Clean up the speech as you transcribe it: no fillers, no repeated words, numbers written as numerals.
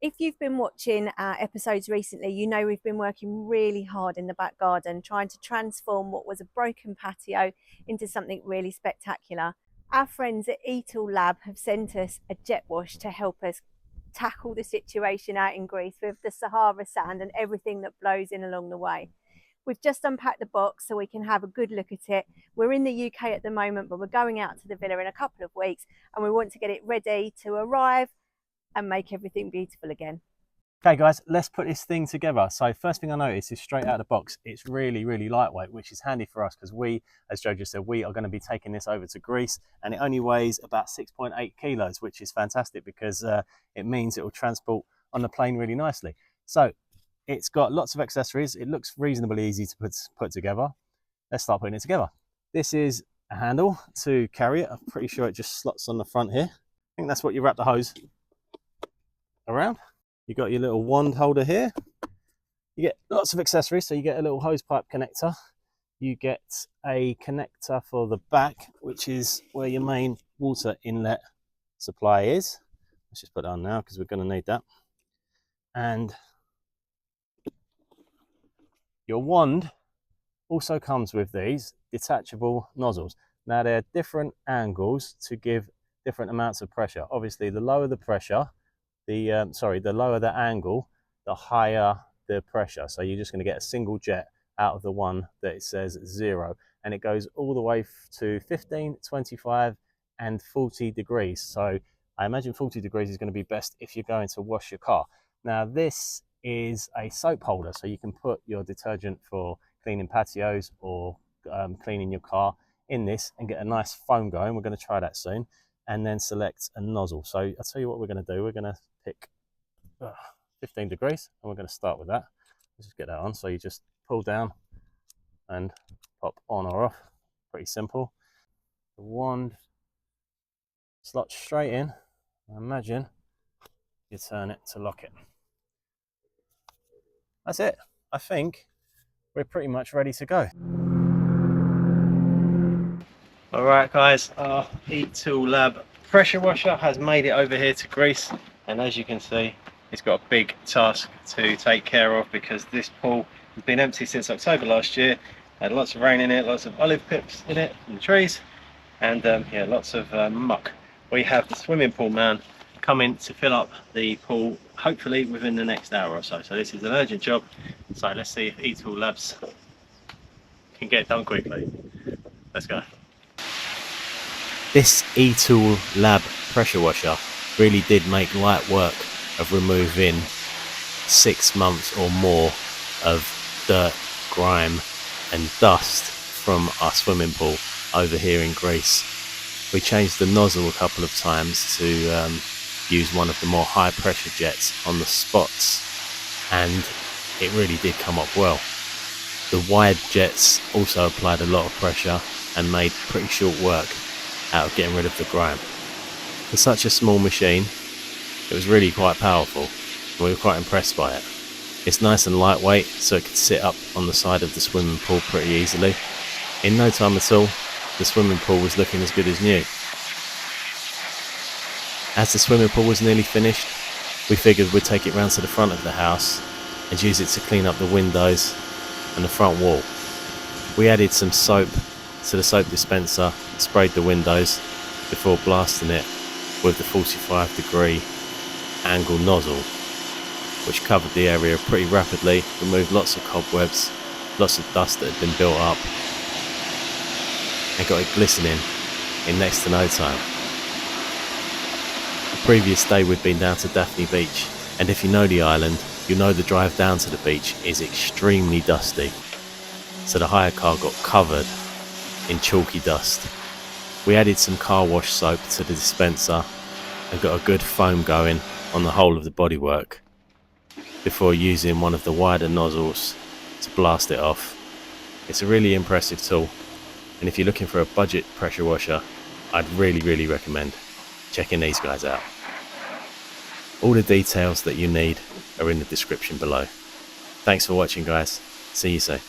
If you've been watching our episodes recently, you know we've been working really hard in the back garden trying to transform what was a broken patio into something really spectacular. Our friends at ETOOLAB have sent us a jet wash to help us tackle the situation out in Greece with the Sahara sand and everything that blows in along the way. We've just unpacked the box so we can have a good look at it. We're in the UK at the moment, but we're going out to the villa in a couple of weeks and we want to get it ready to arrive and make everything beautiful again. Okay guys, let's put this thing together. So first thing I noticed is straight out of the box, it's really lightweight, which is handy for us because we, as Joe just said, we are going to be taking this over to Greece, and it only weighs about 6.8 kilos, which is fantastic because it means it will transport on the plane really nicely. So it's got lots of accessories. It looks reasonably easy to put together. Let's start putting it together. This is a handle to carry it. I'm pretty sure it just slots on the front here. I think that's what you wrap the hose around. You got your little wand holder here. You get lots of accessories. So you get a little hose pipe connector. You get a connector for the back, which is where your main water inlet supply is. Let's just put it on now because we're going to need that. And your wand also comes with these detachable nozzles. Now they're different angles to give different amounts of pressure. Obviously, the lower the pressure, the lower the angle, the higher the pressure. So you're just going to get a single jet out of the one that it says 0, and it goes all the way to 15, 25 and 40 degrees. So I imagine 40 degrees is going to be best if you're going to wash your car. Now this is a soap holder, so you can put your detergent for cleaning patios or cleaning your car in this and get a nice foam going. We're going to try that soon. And then select a nozzle. So I'll tell you what we're going to do. We're going to pick 15 degrees and we're going to start with that. Let's just get that on. So you just pull down and pop on or off. Pretty simple. The wand slots straight in. Imagine you turn it to lock it. That's it. I think we're pretty much ready to go. Alright guys, our ETOOLAB pressure washer has made it over here to Greece, and as you can see it's got a big task to take care of because this pool has been empty since October last year. Had lots of rain in it, lots of olive pips in it from the trees, and yeah, lots of muck. We have the swimming pool man coming to fill up the pool hopefully within the next hour or so. So this is an urgent job, so let's see if ETOOLAB can get done quickly. Let's go. This ETOOLAB pressure washer really did make light work of removing 6 months or more of dirt, grime and dust from our swimming pool over here in Greece. We changed the nozzle a couple of times to use one of the more high pressure jets on the spots, and it really did come up well. The wide jets also applied a lot of pressure and made pretty short work out of getting rid of the grime. For such a small machine, it was really quite powerful and we were quite impressed by it. It's nice and lightweight, so it could sit up on the side of the swimming pool pretty easily. In no time at all, the swimming pool was looking as good as new. As the swimming pool was nearly finished, we figured we'd take it round to the front of the house and use it to clean up the windows and the front wall. We added some soap to the soap dispenser, sprayed the windows before blasting it with the 45-degree angle nozzle, which covered the area pretty rapidly, removed lots of cobwebs, lots of dust that had been built up, and got it glistening in next to no time. The previous day we'd been down to Daphne Beach, and if you know the island, you know the drive down to the beach is extremely dusty, so the hire car got covered in chalky dust. We added some car wash soap to the dispenser and got a good foam going on the whole of the bodywork before using one of the wider nozzles to blast it off. It's a really impressive tool, and if you're looking for a budget pressure washer, I'd really recommend checking these guys out. All the details that you need are in the description below. Thanks for watching guys, see you soon.